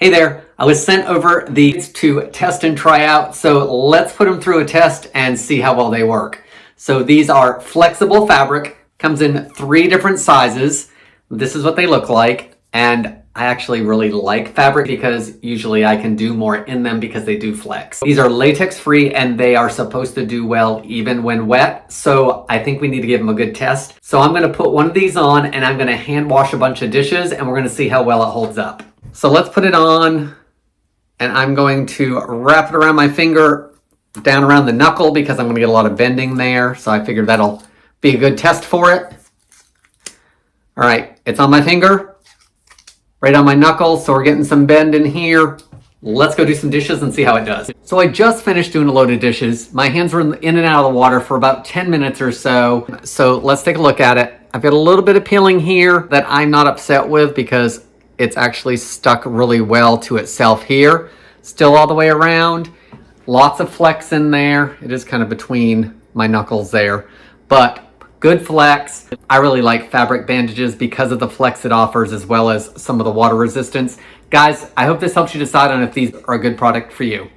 Hey there, I was sent over these to test and try out, so let's put them through a test and see how well they work. So these are flexible fabric, comes in 3 different sizes. This is what they look like, and I actually really like fabric because usually I can do more in them because they do flex. These are latex free and they are supposed to do well even when wet, so I think we need to give them a good test. So I'm going to put one of these on and I'm going to hand wash a bunch of dishes and we're going to see how well it holds up. So let's put it on, and I'm going to wrap it around my finger, down around the knuckle, because I'm going to get a lot of bending there. So I figured that'll be a good test for it. All right, it's on my finger, right on my knuckle, so we're getting some bend in here. Let's go do some dishes and see how it does. So I just finished doing a load of dishes. My hands were in and out of the water for about 10 minutes or so. So let's take a look at it. I've got a little bit of peeling here that I'm not upset with because it's actually stuck really well to itself here. Still all the way around. Lots of flex in there. It is kind of between my knuckles there, but good flex. I really like fabric bandages because of the flex it offers as well as some of the water resistance. Guys, I hope this helps you decide on if these are a good product for you.